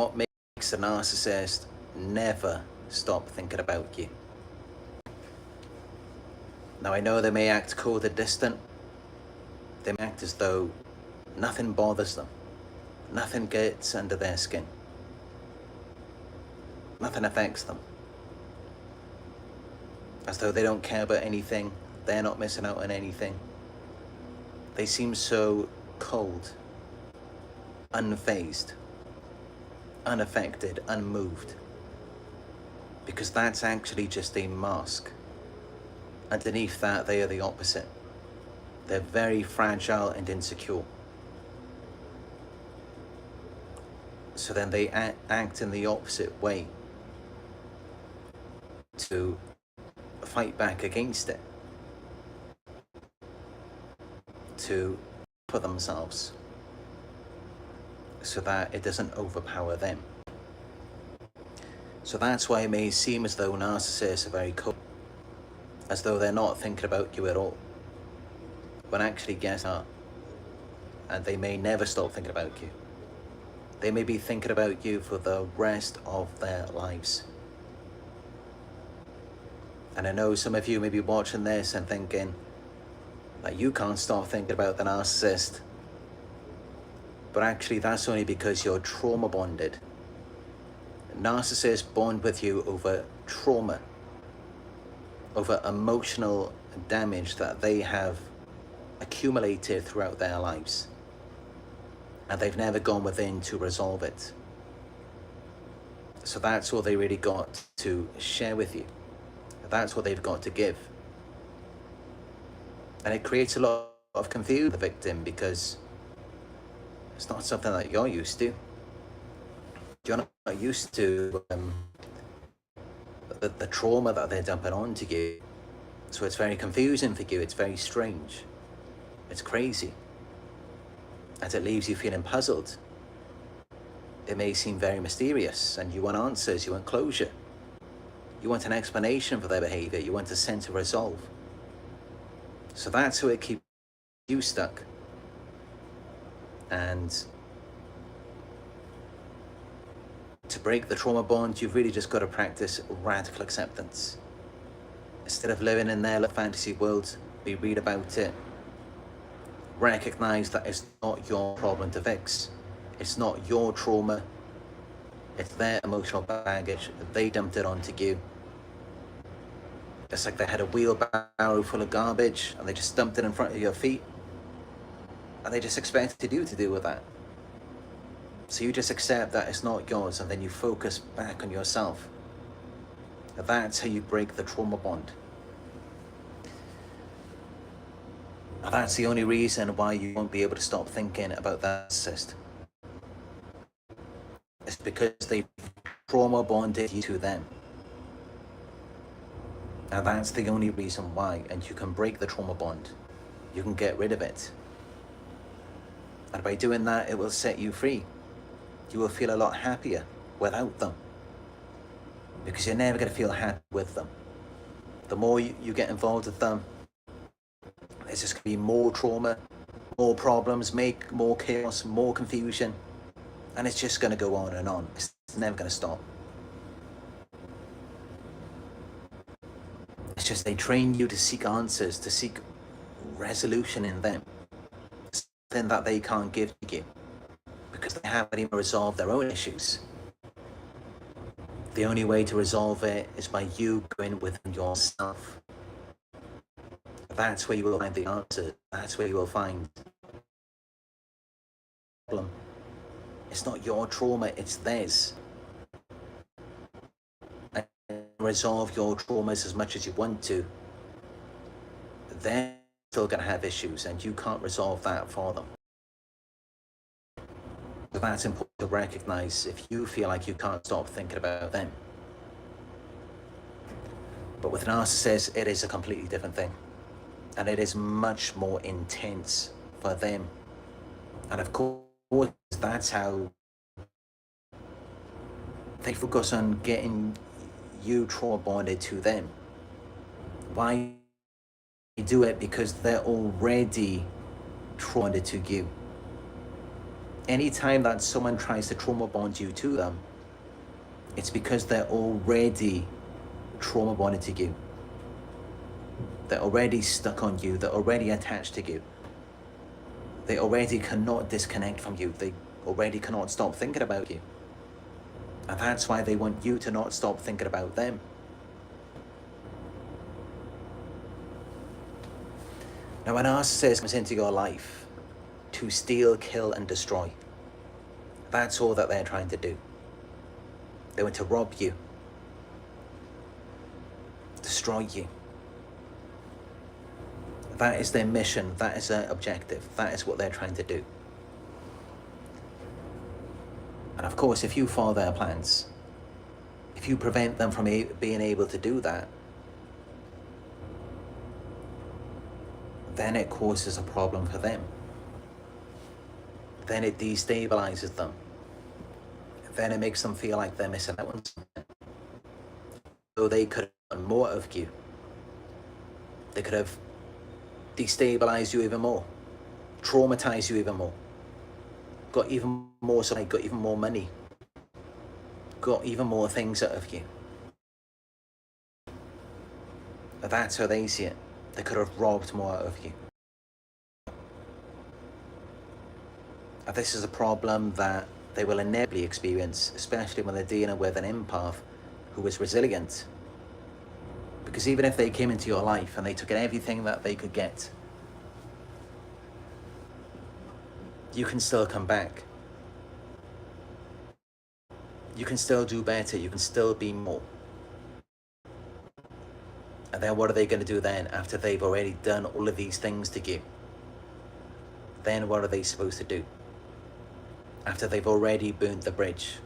what makes a narcissist never stop thinking about you. Now, I know they may act cold and distant. They may act as though nothing bothers them. Nothing gets under their skin. Nothing affects them. As though they don't care about anything. They're not missing out on anything. They seem so cold, unfazed, unaffected, unmoved. Because that's actually just a mask. Underneath that, they are the opposite. They're very fragile and insecure. So then they act in the opposite way to fight back against it, to put themselves so that it doesn't overpower them. So that's why it may seem as though narcissists are very cold, as though they're not thinking about you at all, when actually guess are, and they may never stop thinking about you. They may be thinking about you for the rest of their lives. And I know some of you may be watching this and thinking that you can't stop thinking about the narcissist. But actually that's only because you're trauma bonded. Narcissists bond with you over trauma, over emotional damage that they have accumulated throughout their lives. And they've never gone within to resolve it. So that's all they really got to share with you. That's what they've got to give. And it creates a lot of confusion for the victim, because it's not something that you're used to. You're not used to the trauma that they're dumping onto you. So it's very confusing for you. It's very strange. It's crazy. And it leaves you feeling puzzled. It may seem very mysterious, and you want answers, you want closure. You want an explanation for their behavior. You want a sense of resolve. So that's how it keeps you stuck. And to break the trauma bond, you've really just got to practice radical acceptance. Instead of living in their little fantasy world, we read about it. Recognize that it's not your problem to fix. It's not your trauma. It's their emotional baggage. They dumped it onto you. It's like they had a wheelbarrow full of garbage and they just dumped it in front of your feet. And they just expected you to deal with that. So you just accept that it's not yours, and then you focus back on yourself. That's how you break the trauma bond. And that's the only reason why you won't be able to stop thinking about that narcissist. It's because they trauma bonded you to them. And that's the only reason why. And you can break the trauma bond. You can get rid of it. And by doing that, it will set you free. You will feel a lot happier without them. Because you're never going to feel happy with them. The more you get involved with them, there's just going to be more trauma, more problems, more chaos, more confusion. And it's just going to go on and on. It's never going to stop. It's just they train you to seek answers, to seek resolution in them. Something that they can't give to you. Because they haven't even resolved their own issues. The only way to resolve it is by you going within yourself. That's where you will find the answer. That's where you will find the problem. It's not your trauma, it's theirs. And resolve your traumas as much as you want to. They're still going to have issues, and you can't resolve that for them. So that's important to recognize if you feel like you can't stop thinking about them. But with narcissists, it is a completely different thing. And it is much more intense for them. And of course, that's how they focus on getting you trauma bonded to them. Why do it? Because they're already trauma bonded to you. anytime that someone tries to trauma bond you to them, it's because they're already trauma bonded to you. They're already stuck on you. They're already attached to you. They already cannot disconnect from you. They already cannot stop thinking about you. And that's why they want you to not stop thinking about them. Now, a narcissist comes into your life to steal, kill, and destroy. That's all that they're trying to do. They want to rob you, destroy you. That is their mission. That is their objective. That is what they're trying to do. And of course, if you follow their plans, if you prevent them from being able to do that, then it causes a problem for them. Then it destabilizes them. Then it makes them feel like they're missing out on something. So they could have done more of you. They could have destabilized you even more, traumatized you even more, got even more supply, got even more money, got even more things out of you. That's how they see it. They could have robbed more out of you. And this is a problem that they will inevitably experience, especially when they're dealing with an empath who is resilient. Because even if they came into your life and they took everything that they could get, you can still come back. You can still do better. You can still be more. And then what are they going to do then after they've already done all of these things to you? Then what are they supposed to do? After they've already burned the bridge.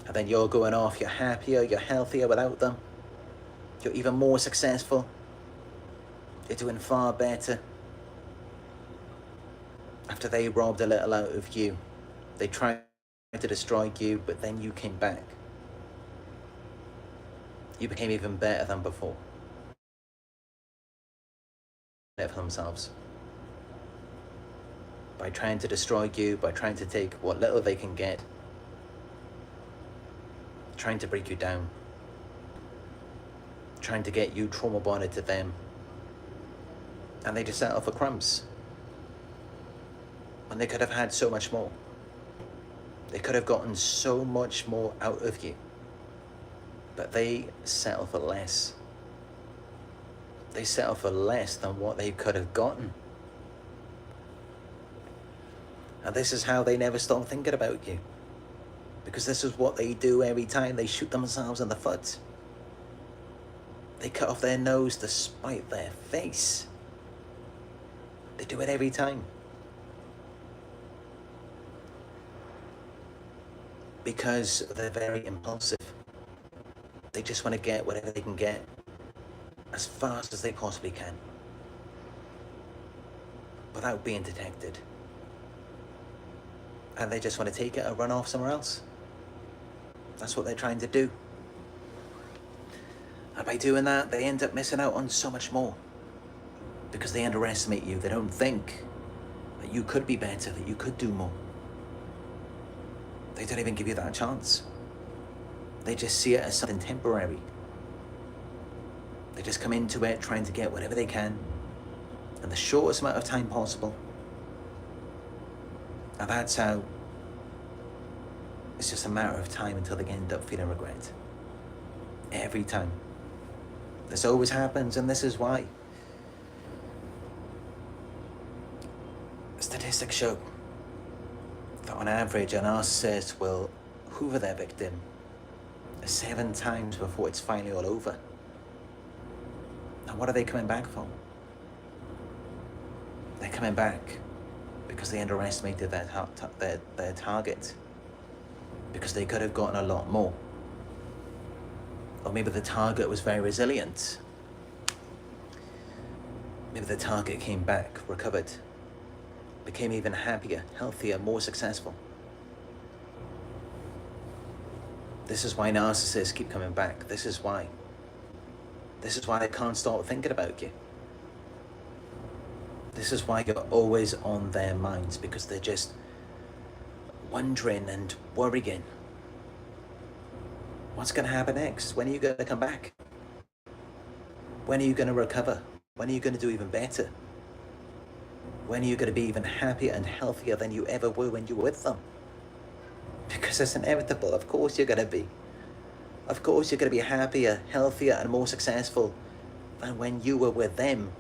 And then you're going off, you're happier, you're healthier without them. You're even more successful. You're doing far better. After they robbed a little out of you, they tried to destroy you, but then you came back. You became even better than before. For themselves. By trying to destroy you, by trying to take what little they can get, trying to break you down, trying to get you trauma bonded to them, and they just settle for crumbs. When they could have had so much more. They could have gotten so much more out of you, but they settle for less. They settle for less than what they could have gotten. And this is how they never stop thinking about you. Because this is what they do every time they shoot themselves in the foot. They cut off their nose to spite their face. They do it every time. Because they're very impulsive. They just want to get whatever they can get as fast as they possibly can, without being detected. And they just want to take it and run off somewhere else. That's what they're trying to do. And by doing that, they end up missing out on so much more. Because they underestimate you. They don't think that you could be better, that you could do more. They don't even give you that chance. They just see it as something temporary. They just come into it trying to get whatever they can in the shortest amount of time possible. And that's how it's just a matter of time until they end up feeling regret. Every time. This always happens, and this is why. Statistics show that on average, a narcissist will hoover their victim 7 times before it's finally all over. And what are they coming back for? They're coming back because they underestimated their target. Because they could have gotten a lot more. Or maybe the target was very resilient. Maybe the target came back, recovered, became even happier, healthier, more successful. This is why narcissists keep coming back. This is why. This is why they can't stop thinking about you. This is why you're always on their minds, because they're just wondering and worrying. What's going to happen next? When are you going to come back? When are you going to recover? When are you going to do even better? When are you going to be even happier and healthier than you ever were when you were with them? Because it's inevitable. Of course you're going to be. Of course you're going to be happier, healthier, and more successful than when you were with them.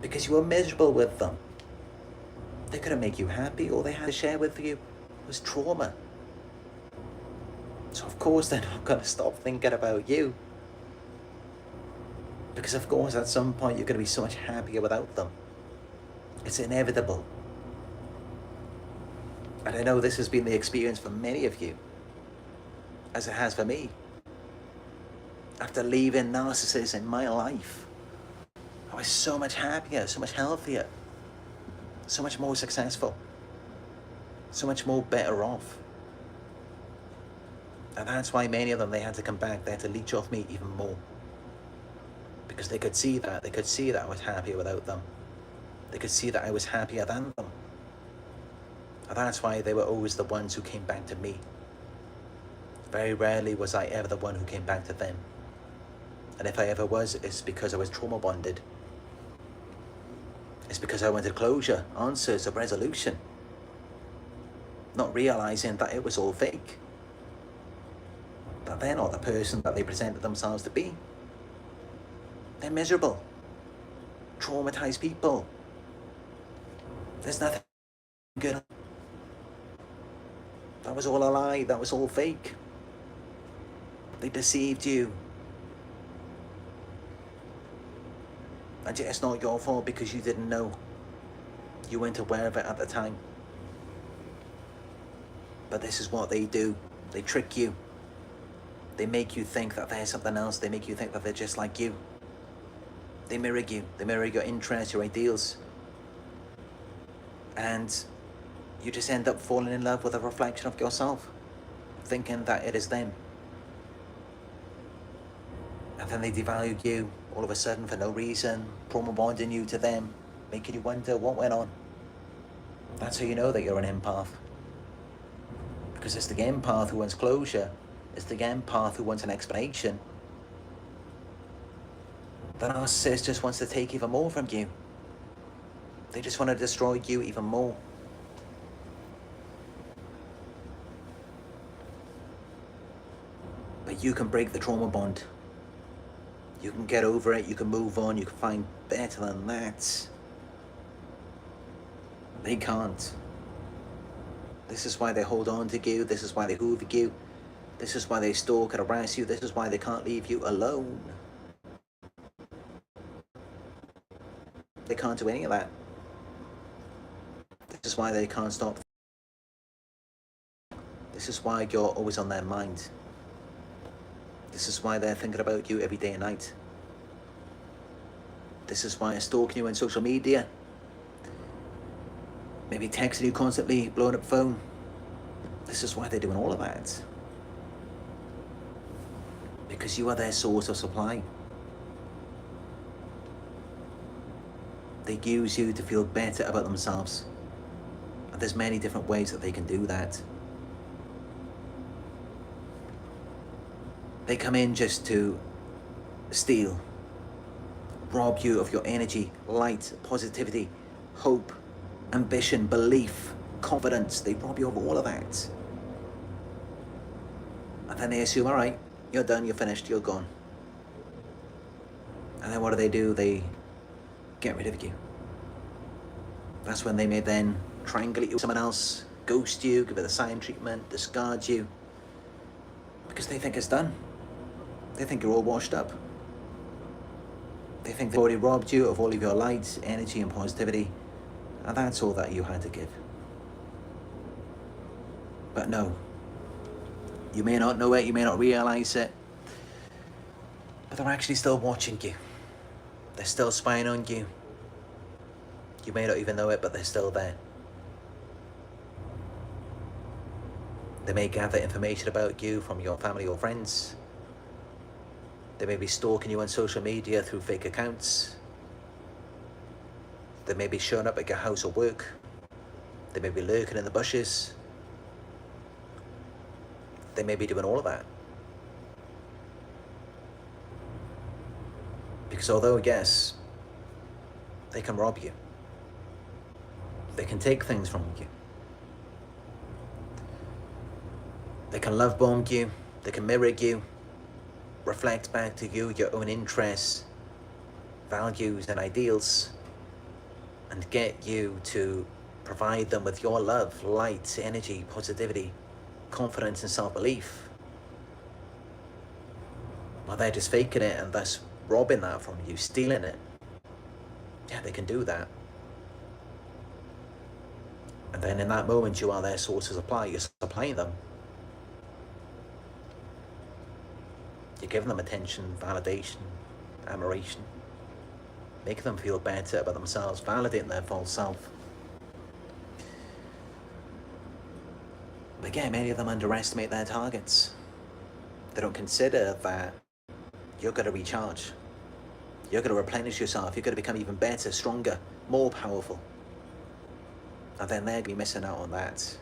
Because you were miserable with them. They couldn't make you happy. All they had to share with you was trauma. So of course they're not going to stop thinking about you. Because of course at some point you're going to be so much happier without them. It's inevitable. And I know this has been the experience for many of you, as it has for me. After leaving narcissists in my life, I was so much happier, so much healthier, so much more successful, so much more better off. And that's why many of them, they had to come back, they had to leech off me even more. Because they could see that, I was happier without them. They could see that I was happier than them. And that's why they were always the ones who came back to me. Very rarely was I ever the one who came back to them. And if I ever was, it's because I was trauma bonded. It's because I wanted closure, answers, a resolution. Not realizing that it was all fake. That they're not the person that they presented themselves to be. They're miserable, traumatized people. There's nothing good. That was all a lie, that was all fake. They deceived you. And yet it's not your fault because you didn't know. You weren't aware of it at the time. But this is what they do. They trick you. They make you think that they're something else. They make you think that they're just like you. They mirror you. They mirror your interests, your ideals. And you just end up falling in love with a reflection of yourself, thinking that it is them. And then they devalue you all of a sudden for no reason, trauma bonding you to them, making you wonder what went on. That's how you know that you're an empath. Because it's the empath who wants closure. It's the empath who wants an explanation. The narcissist just wants to take even more from you. They just want to destroy you even more. But you can break the trauma bond. You can get over it, you can move on, you can find better than that. They can't. This is why they hold on to you, this is why they hoover you, this is why they stalk and harass you, this is why they can't leave you alone. They can't do any of that. This is why they can't stop. This is why you're always on their mind. This is why they're thinking about you every day and night. This is why they're stalking you on social media. Maybe texting you constantly, blowing up phone. This is why they're doing all of that. Because you are their source of supply. They use you to feel better about themselves. And there's many different ways that they can do that. They come in just to steal, rob you of your energy, light, positivity, hope, ambition, belief, confidence. They rob you of all of that. And then they assume, all right, you're done, you're finished, you're gone. And then what do? They get rid of you. That's when they may then triangulate you with someone else, ghost you, give it a silent treatment, discard you. Because they think it's done. They think you're all washed up. They think they've already robbed you of all of your light, energy and positivity, and that's all that you had to give. But no, you may not know it, you may not realize it, but they're actually still watching you. They're still spying on you. You may not even know it, but they're still there. They may gather information about you from your family or friends. They may be stalking you on social media through fake accounts. They may be showing up at your house or work. They may be lurking in the bushes. they may be doing all of that. Because although, yes, they can rob you, they can take things from you, they can love bomb you, they can mirror you, reflect back to you your own interests, values and ideals, and get you to provide them with your love, light, energy, positivity, confidence and self-belief. Well, they're just faking it and thus robbing that from you, stealing it. Yeah, they can do that. And then in that moment, you are their source of supply. You're supplying them. You're giving them attention, validation, admiration, making them feel better about themselves, validating their false self. But again, many of them underestimate their targets. They don't consider that you're going to recharge. You're going to replenish yourself. You're going to become even better, stronger, more powerful. And then they're going to be missing out on that.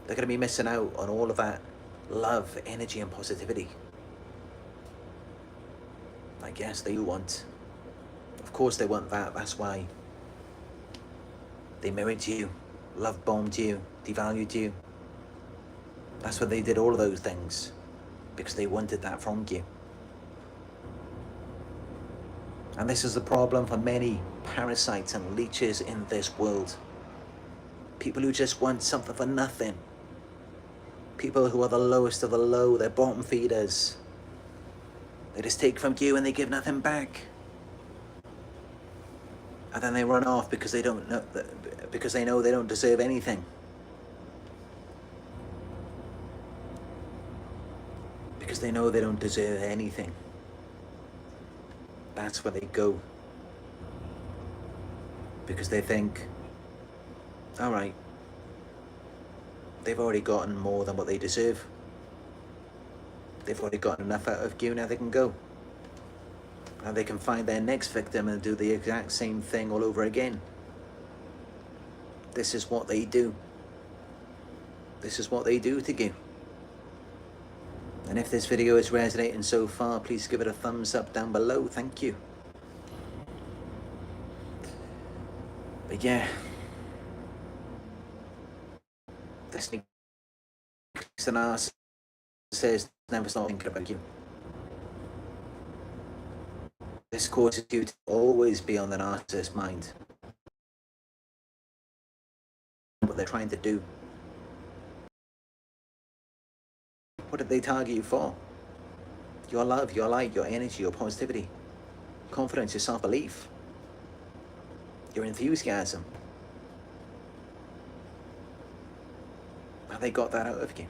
They're going to be missing out on all of that love, energy, and positivity. Like, yes, they want. Of course they want that. That's why they mirrored you, love bombed you, devalued you. That's why they did all of those things. Because they wanted that from you. And this is the problem for many parasites and leeches in this world. People who just want something for nothing. People who are the lowest of the low, they're bottom feeders. They just take from you and they give nothing back. And then they run off because they don't know, because they know they don't deserve anything. Because they know they don't deserve anything. That's where they go. Because they think, all right, they've already gotten more than what they deserve. They've already gotten enough out of you, now they can go. Now they can find their next victim and do the exact same thing all over again. This is what they do. This is what they do to you. And if this video is resonating so far, please give it a thumbs up down below. Thank you. But yeah, this makes the narcissist never stop thinking about you. This causes you to always be on the narcissist's mind. What they're trying to do. What did they target you for? Your love, your light, your energy, your positivity, confidence, your self-belief, your enthusiasm. And they got that out of you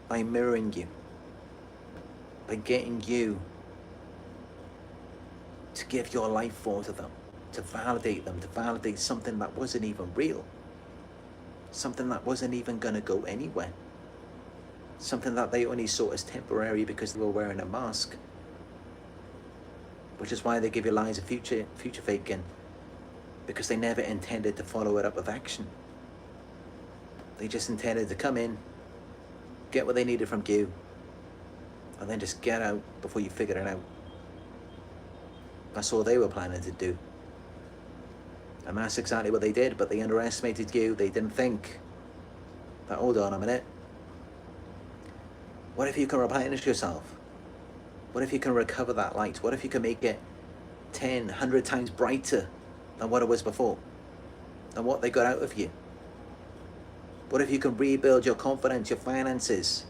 by mirroring you, by getting you to give your life for to them, to validate something that wasn't even real, something that wasn't even going to go anywhere. Something that they only saw as temporary because they were wearing a mask. Which is why they give you lies of future faking. Because they never intended to follow it up with action. They just intended to come in, get what they needed from you, and then just get out before you figure it out. That's all they were planning to do. And that's exactly what they did, but they underestimated you. They didn't think that, hold on a minute. What if you can replenish yourself? What if you can recover that light? What if you can make it 10, 100 times brighter than what it was before? Than what they got out of you? What if you can rebuild your confidence, your finances?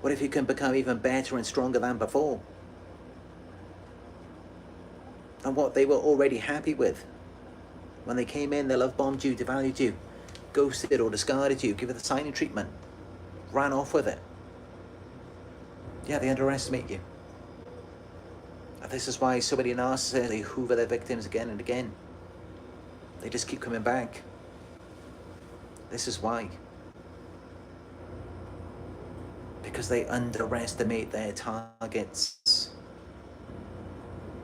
What if you can become even better and stronger than before? Than what they were already happy with? When they came in, they love bombed you, devalued you, ghosted or discarded you, give it the silent treatment. Ran off with it. Yeah, they underestimate you. And this is why so many narcissists, they hoover their victims again and again. They just keep coming back. This is why. Because they underestimate their targets.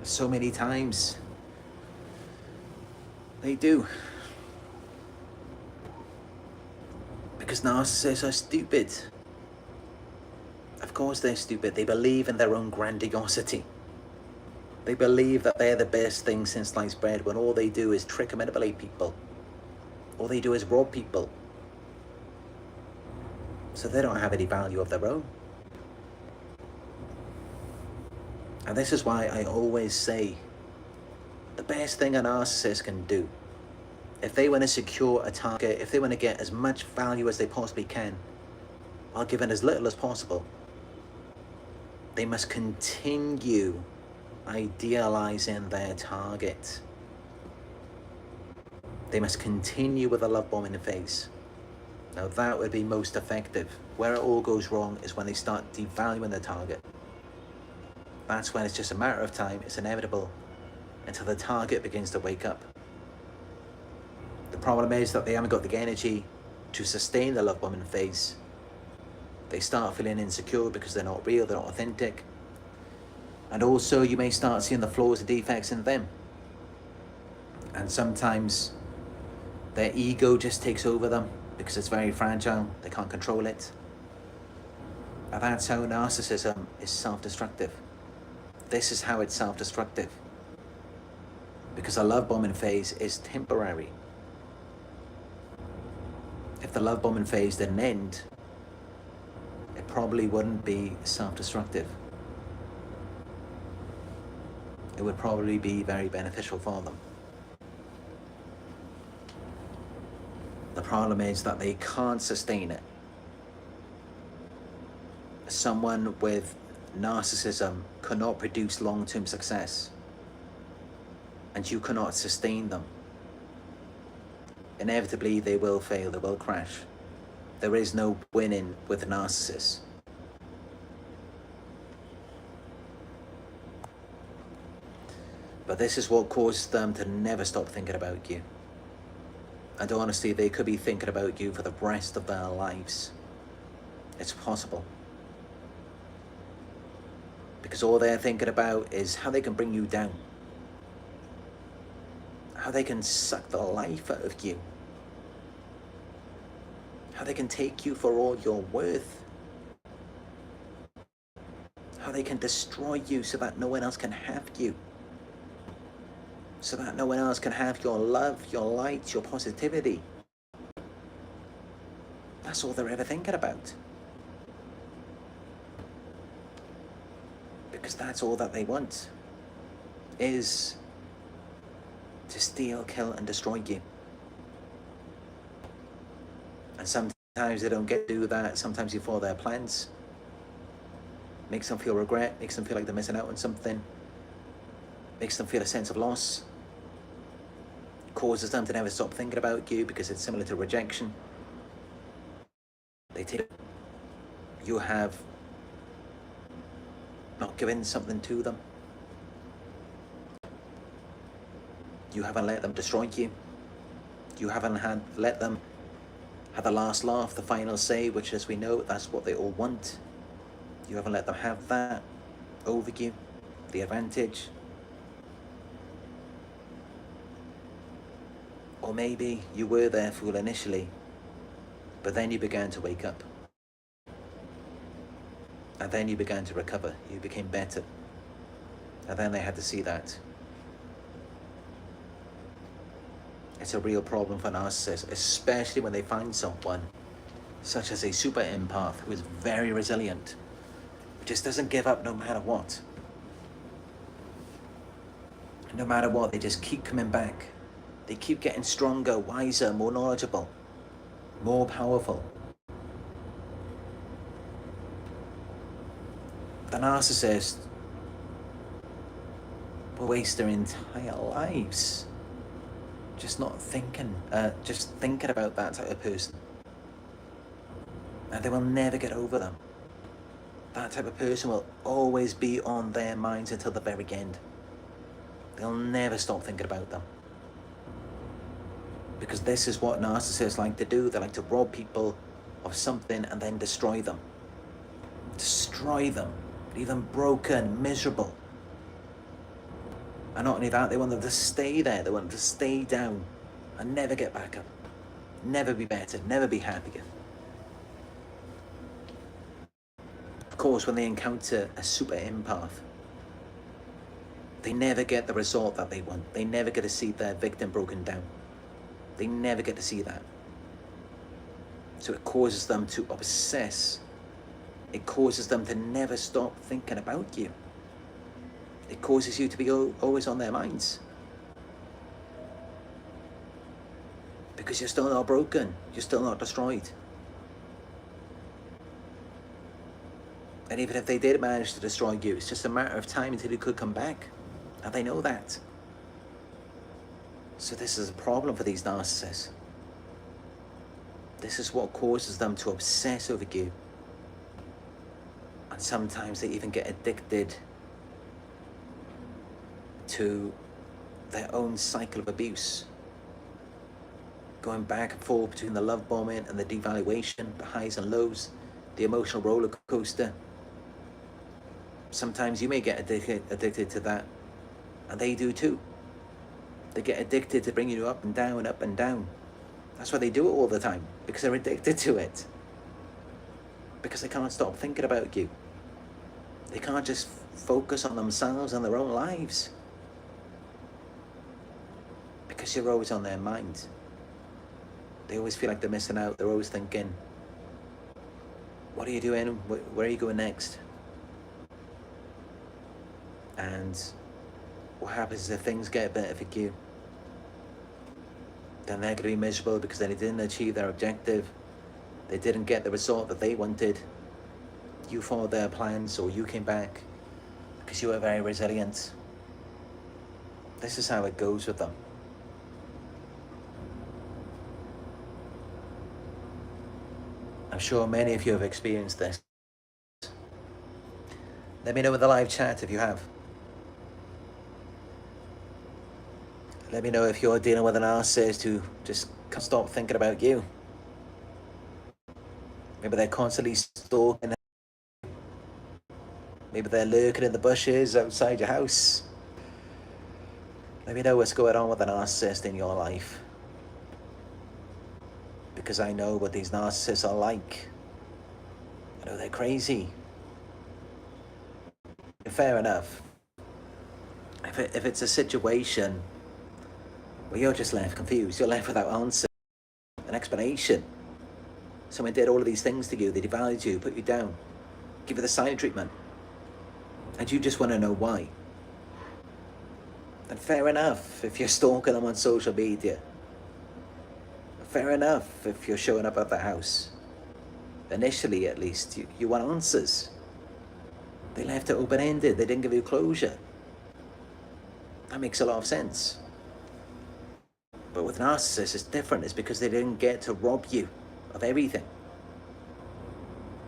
So many times. They do. Because narcissists are stupid. Of course they're stupid. They believe in their own grandiosity. They believe that they're the best thing since sliced bread when all they do is trick and manipulate people. All they do is rob people. So they don't have any value of their own. And this is why I always say the best thing a narcissist can do, if they want to secure a target, if they want to get as much value as they possibly can, while giving as little as possible, they must continue idealizing their target. They must continue with a love bombing phase. Now that would be most effective. Where it all goes wrong is when they start devaluing the target. That's when it's just a matter of time, it's inevitable, until the target begins to wake up. The problem is that they haven't got the energy to sustain the love bombing phase. They start feeling insecure because they're not real, they're not authentic. And also you may start seeing the flaws and defects in them. And sometimes their ego just takes over them because it's very fragile, they can't control it. And that's how narcissism is self-destructive. This is how it's self-destructive. Because the love bombing phase is temporary. If the love bombing phase didn't end, it probably wouldn't be self-destructive. It would probably be very beneficial for them. The problem is that they can't sustain it. Someone with narcissism cannot produce long-term success, and you cannot sustain them. Inevitably, they will fail, they will crash. There is no winning with a narcissist. But this is what causes them to never stop thinking about you. And honestly, they could be thinking about you for the rest of their lives. It's possible. Because all they're thinking about is how they can bring you down. How they can suck the life out of you. How they can take you for all you're worth. How they can destroy you so that no one else can have you. So that no one else can have your love, your light, your positivity. That's all they're ever thinking about. Because that's all that they want, is to steal, kill, and destroy you. And sometimes they don't get to do that. Sometimes you follow their plans. Makes them feel regret, makes them feel like they're missing out on something. Makes them feel a sense of loss. Causes them to never stop thinking about you because it's similar to rejection. They take you have not given something to them. You haven't let them destroy you. You haven't let them have the last laugh, the final say, which, as we know, that's what they all want. You haven't let them have that over you, the advantage. Or maybe you were their fool initially, but then you began to wake up. And then you began to recover. You became better. And then they had to see that. It's a real problem for narcissists, especially when they find someone such as a super empath who is very resilient, who just doesn't give up no matter what. No matter what, they just keep coming back. They keep getting stronger, wiser, more knowledgeable, more powerful. The narcissist will waste their entire lives just thinking about that type of person. And they will never get over them. That type of person will always be on their minds until the very end. They'll never stop thinking about them. Because this is what narcissists like to do. They like to rob people of something and then destroy them. Destroy them. Leave them broken, miserable. And not only that, they want them to stay there. They want them to stay down and never get back up. Never be better, never be happier. course, when they encounter a super empath, they never get the result that they want. They never get to see their victim broken down. They never get to see that. So it causes them to obsess. It causes them to never stop thinking about you. It causes you to be always on their minds. Because you're still not broken. You're still not destroyed. And even if they did manage to destroy you, it's just a matter of time until you could come back. And they know that. So this is a problem for these narcissists. This is what causes them to obsess over you. And sometimes they even get addicted to their own cycle of abuse. Going back and forth between the love bombing and the devaluation, the highs and lows, the emotional roller coaster. Sometimes you may get addicted to that, and they do too. They get addicted to bringing you up and down and up and down. That's why they do it all the time, because they're addicted to it. Because they can't stop thinking about you. They can't just focus on themselves and their own lives. Because you're always on their mind. They always feel like they're missing out. They're always thinking, what are you doing? Where are you going next? And what happens is if things get better for you, then they're going to be miserable because they didn't achieve their objective. They didn't get the result that they wanted. You followed their plans, or you came back because you were very resilient. This is how it goes with them. I'm sure many of you have experienced this. Let me know in the live chat if you have. Let me know if you're dealing with a narcissist who just can't stop thinking about you. Maybe they're constantly stalking. Maybe they're lurking in the bushes outside your house. Let me know what's going on with a narcissist in your life. Because I know what these narcissists are like. I know they're crazy. Fair enough. If it's a situation where you're just left confused, you're left without answer, an explanation. Someone did all of these things to you, they devalued you, put you down, give you the silent treatment, and you just want to know why. Then fair enough if you're stalking them on social media. Fair enough if you're showing up at the house. Initially, at least, you want answers. They left it open-ended. They didn't give you closure. That makes a lot of sense. But with narcissists, it's different. It's because they didn't get to rob you of everything.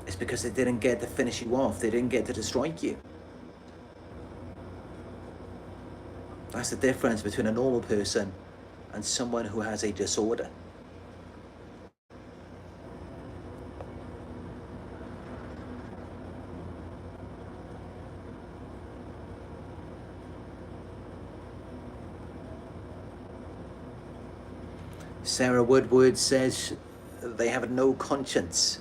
It's because they didn't get to finish you off. They didn't get to destroy you. That's the difference between a normal person and someone who has a disorder. Sarah Woodward says they have no conscience.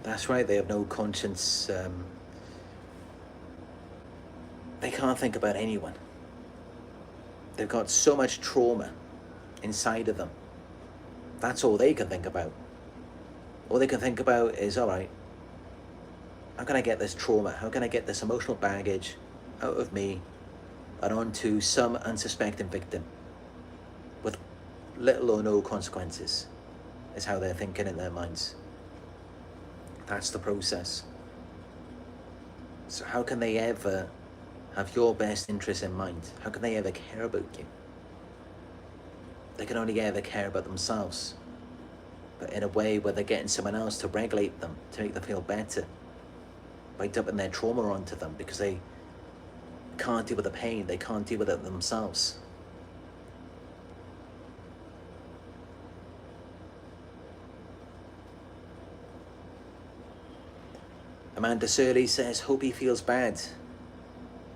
That's right, they have no conscience. They can't think about anyone. They've got so much trauma inside of them. That's all they can think about. All they can think about is, all right, how can I get this trauma? How can I get this emotional baggage out of me and onto some unsuspecting victim with little or no consequences, is how they're thinking in their minds. That's the process. So how can they ever have your best interest in mind? How can they ever care about you? They can only ever care about themselves, but in a way where they're getting someone else to regulate them, to make them feel better, by dumping their trauma onto them, because they can't deal with the pain, they can't deal with it themselves. Amanda Surley says, hope he feels bad,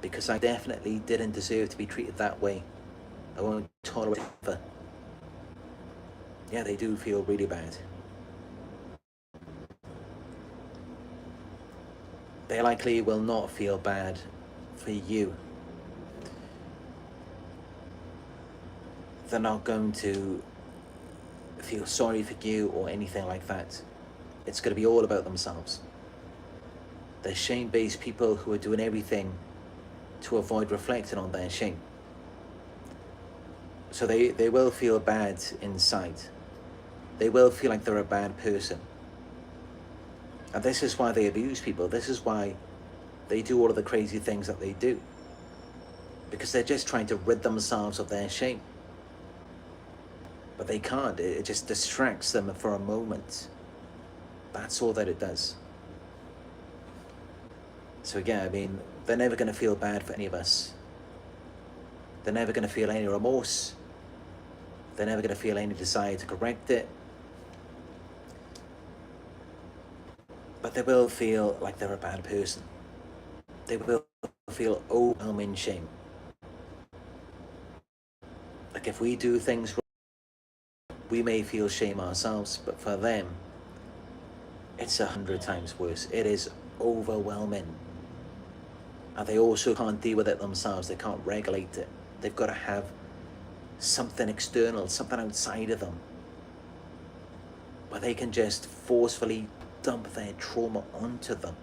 because I definitely didn't deserve to be treated that way. I won't tolerate it ever. Yeah, they do feel really bad. they likely will not feel bad for you. They're not going to feel sorry for you or anything like that. It's going to be all about themselves. They're shame-based people who are doing everything to avoid reflecting on their shame. So they will feel bad inside. They will feel like they're a bad person. And this is why they abuse people. This is why they do all of the crazy things that they do. Because they're just trying to rid themselves of their shame. But they can't. It just distracts them for a moment. That's all that it does. So yeah, I mean, they're never going to feel bad for any of us. They're never going to feel any remorse. They're never going to feel any desire to correct it. But they will feel like they're a bad person. They will feel overwhelming shame. Like if we do things wrong, we may feel shame ourselves, but for them, it's 100 times worse. It is overwhelming. And they also can't deal with it themselves. They can't regulate it. They've got to have something external, something outside of them, where they can just forcefully dump their trauma onto them.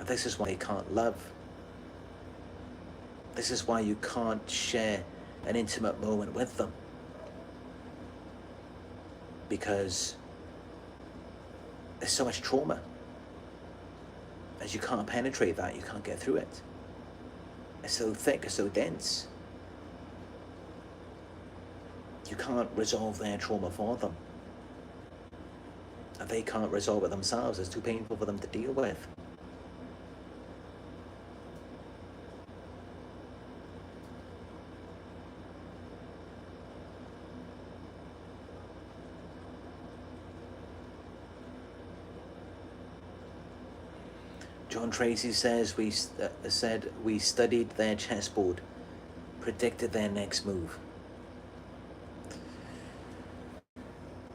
And this is why they can't love. This is why you can't share an intimate moment with them. Because there's so much trauma. As you can't penetrate that, you can't get through it. It's so thick, it's so dense. You can't resolve their trauma for them. And they can't resolve it themselves. It's too painful for them to deal with. John Tracy says, we studied their chessboard, predicted their next move.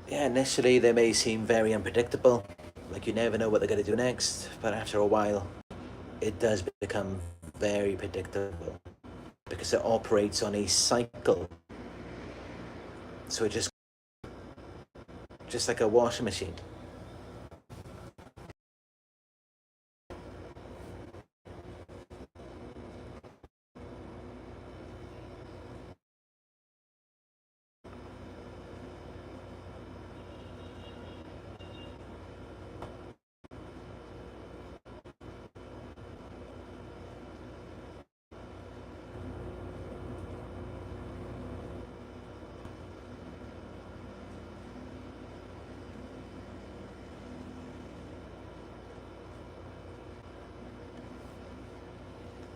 Yeah, initially they may seem very unpredictable, like you never know what they're going to do next, but after a while, it does become very predictable because it operates on a cycle. So it just like a washing machine.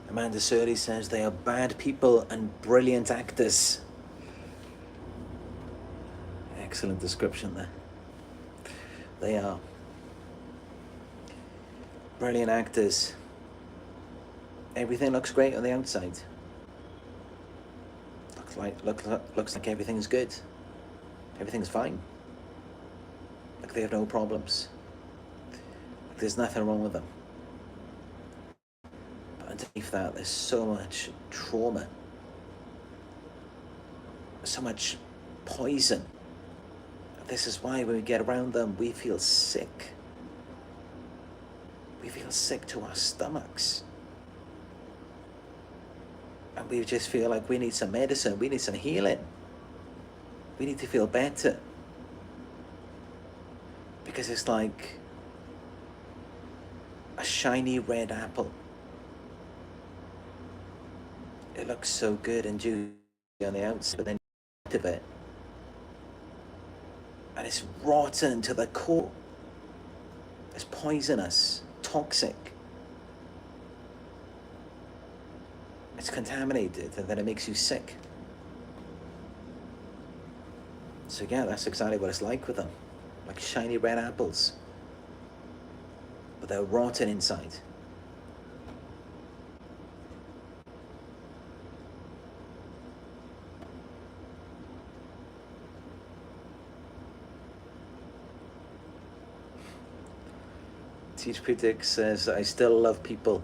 Amanda Surley says they are bad people and brilliant actors. Excellent description there. They are brilliant actors. Everything looks great on the outside. Looks like everything's good. Everything's fine. Like they have no problems. Like there's nothing wrong with them. Underneath that, there's so much trauma, so much poison. This is why when we get around them, we feel sick. We feel sick to our stomachs. And we just feel like we need some medicine, we need some healing. We need to feel better. Because it's like a shiny red apple. It looks so good and juicy on the outside, but then you bite of it, and it's rotten to the core. It's poisonous, toxic. It's contaminated, and then it makes you sick. So yeah, that's exactly what it's like with them. Like shiny red apples. But they're rotten inside. Teach Predict says, I still love people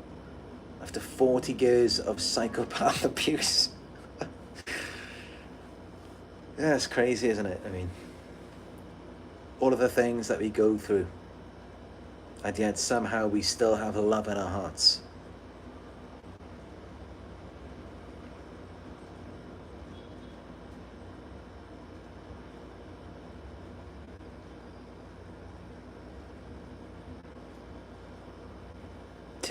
after 40 years of psychopath abuse. Yeah, it's crazy, isn't it? I mean, all of the things that we go through, and yet somehow we still have love in our hearts.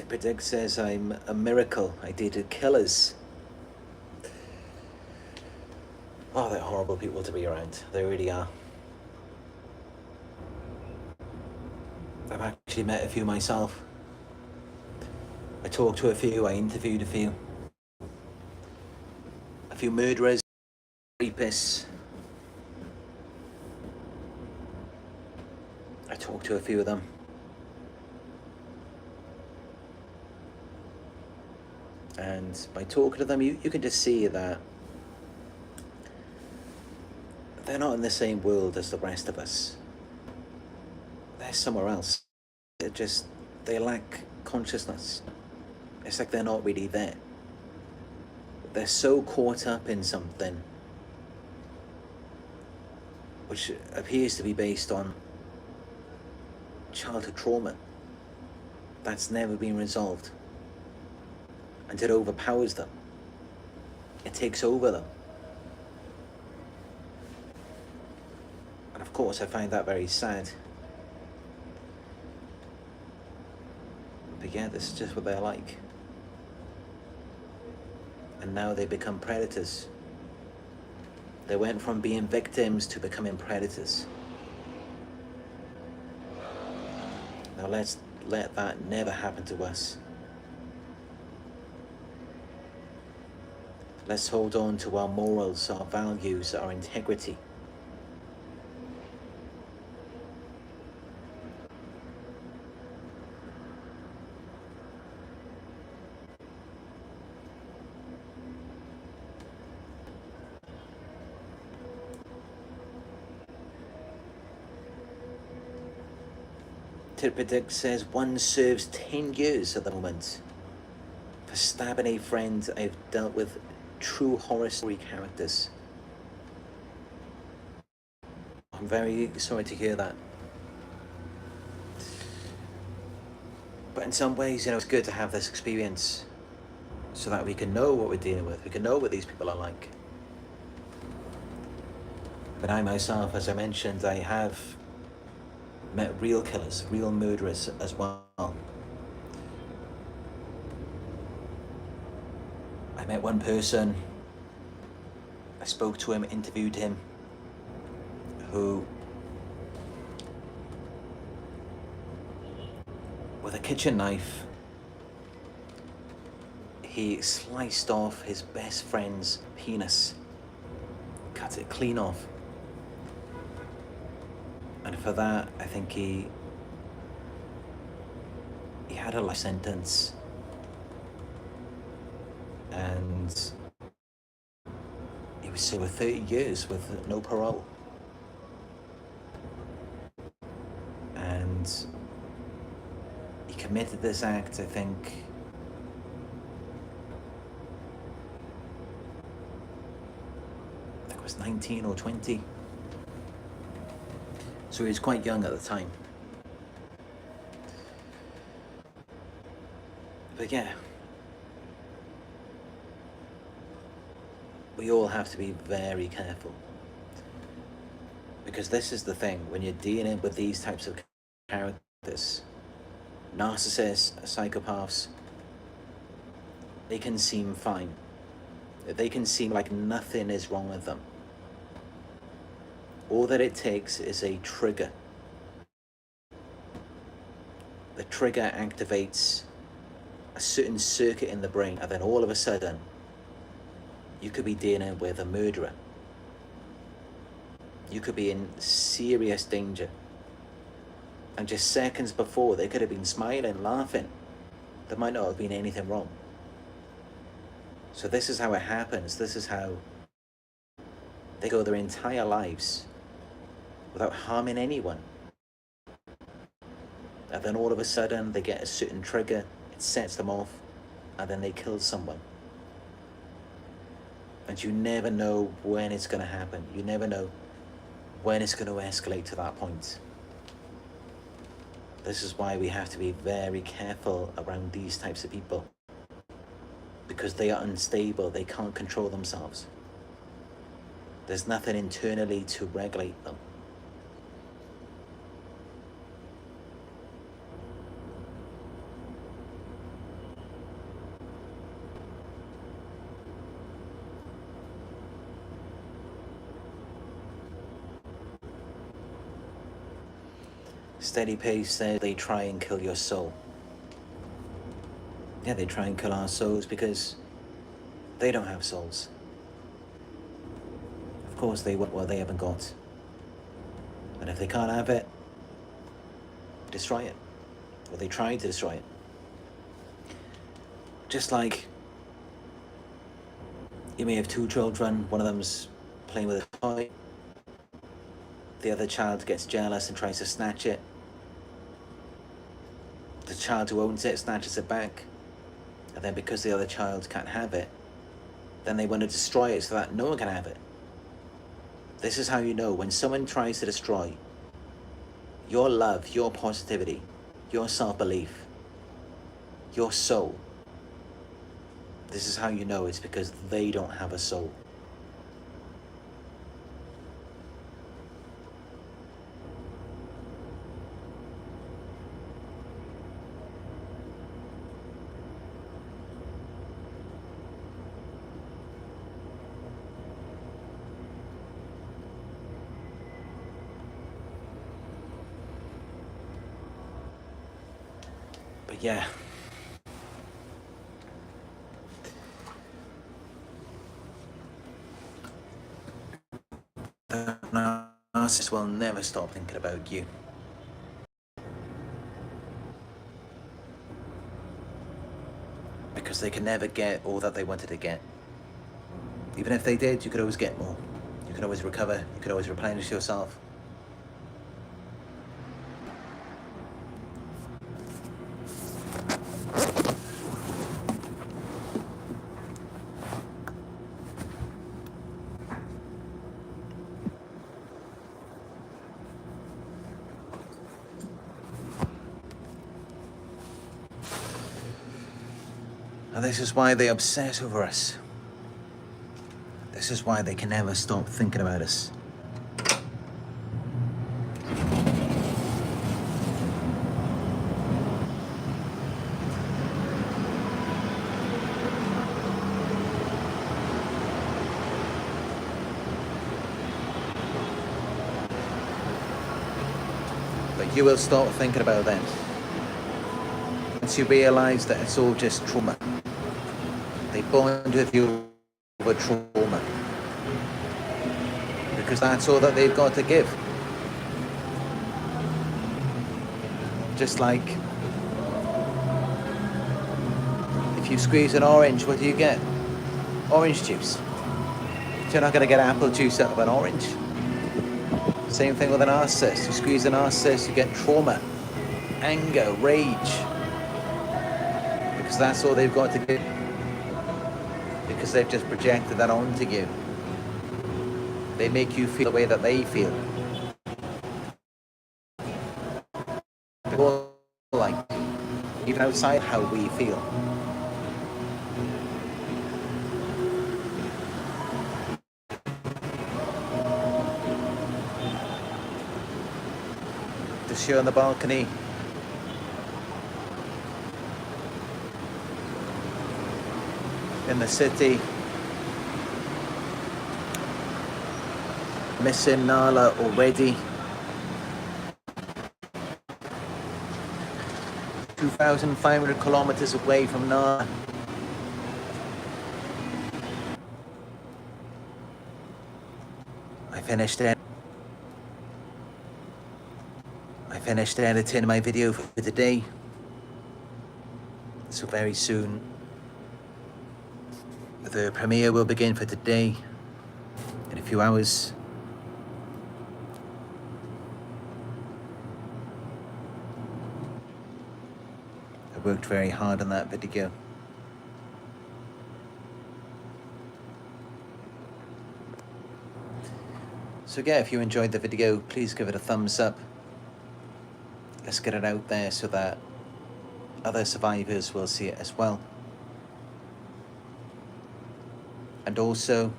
Predict says, I'm a miracle. I dated killers. Oh, they're horrible people to be around. They really are. I've actually met a few myself. I talked to a few, I interviewed a few murderers, rapists. I talked to a few of them. And by talking to them, you can just see that they're not in the same world as the rest of us. They're somewhere else. They lack consciousness. It's like they're not really there. They're so caught up in something which appears to be based on childhood trauma that's never been resolved. And it overpowers them. It takes over them. And of course, I find that very sad. But yeah, this is just what they're like. And now they become predators. They went from being victims to becoming predators. Now let's let that never happen to us. Let's hold on to our morals, our values, our integrity. Predict says, one serves 10 years at the moment for stabbing a friend. I've dealt with true horror story characters. I'm very sorry to hear that. But in some ways, it's good to have this experience so that we can know what we're dealing with. We can know what these people are like. But I myself, as I mentioned, I have met real killers, real murderers as well. I met one person, I spoke to him, interviewed him, who, with a kitchen knife, he sliced off his best friend's penis, cut it clean off. And for that, I think he had a life sentence. And he was served with 30 years with no parole. And he committed this act, I think, it was 19 or 20. So he was quite young at the time. But yeah, we all have to be very careful. Because this is the thing, when you're dealing with these types of characters, narcissists, psychopaths, they can seem fine. They can seem like nothing is wrong with them. All that it takes is a trigger. The trigger activates a certain circuit in the brain, and then all of a sudden, you could be dealing with a murderer. You could be in serious danger. And just seconds before, they could have been smiling, laughing. There might not have been anything wrong. So this is how it happens. This is how they go their entire lives without harming anyone. And then all of a sudden they get a certain trigger, it sets them off, and then they kill someone. And you never know when it's going to happen. You never know when it's going to escalate to that point. This is why we have to be very careful around these types of people, because they are unstable. They can't control themselves. There's nothing internally to regulate them. Steady Pace said they try and kill your soul. Yeah, they try and kill our souls because they don't have souls. Of course they want what they haven't got. And if they can't have it, destroy it. Or they try to destroy it. Just like you may have two children, one of them's playing with a toy, the other child gets jealous and tries to snatch it. The child who owns it snatches it back, and then because the other child can't have it, then they want to destroy it so that no one can have it. This is how you know when someone tries to destroy your love, your positivity, your self-belief, your soul. This is how you know it's because they don't have a soul. But yeah. The narcissist will never stop thinking about you. Because they can never get all that they wanted to get. Even if they did, you could always get more. You could always recover, you could always replenish yourself. And this is why they obsess over us. This is why they can never stop thinking about us. But you will stop thinking about them. Once you realize that it's all just trauma. They bond with you over trauma. Because that's all that they've got to give. Just like if you squeeze an orange, what do you get? Orange juice. You're not going to get apple juice out of an orange. Same thing with a narcissist. You squeeze a narcissist, you get trauma, anger, rage. Because that's all they've got to give. Because they've just projected that onto you. They make you feel the way that they feel. They're all like, even outside how we feel. Just here on the balcony. In the city. Missing Nala already. 2,500 kilometers away from Nala. I finished editing my video for today. So very soon the premiere will begin for today in a few hours. worked very hard on that video. So yeah, if you enjoyed the video, please give it a thumbs up. Let's get it out there so that other survivors will see it as well. And also,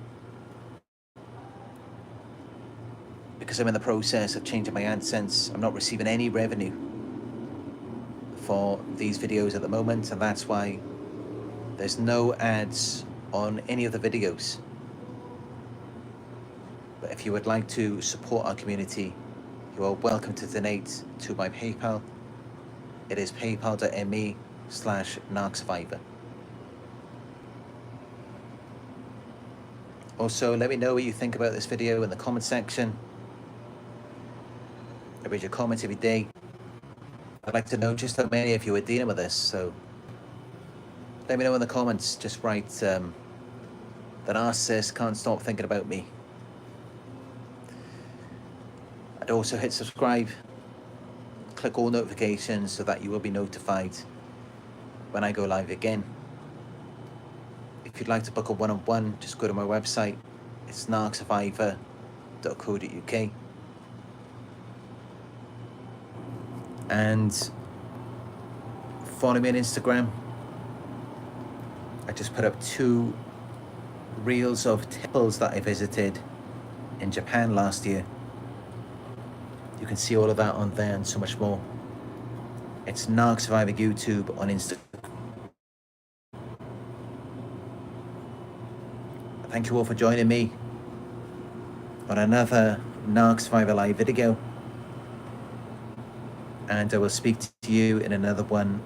because I'm in the process of changing my AdSense, I'm not receiving any revenue for these videos at the moment, and that's why there's no ads on any of the videos. But if you would like to support our community, you are welcome to donate to my PayPal. It is paypal.me/Narc Survivor. Also, let me know what you think about this video in the comment section. I read your comments every day. I'd like to know just how many of you are dealing with this, so let me know in the comments. Just write, the narcissist can't stop thinking about me. And also hit subscribe, click all notifications so that you will be notified when I go live again. If you'd like to book a one-on-one, just go to my website. It's narcsurvivor.co.uk. And follow me on Instagram. I just put up 2 reels of temples that I visited in Japan last year. You can see all of that on there and so much more. It's Narc Survivor YouTube on Instagram. Thank you all for joining me on another Narc Survivor live video. And I will speak to you in another one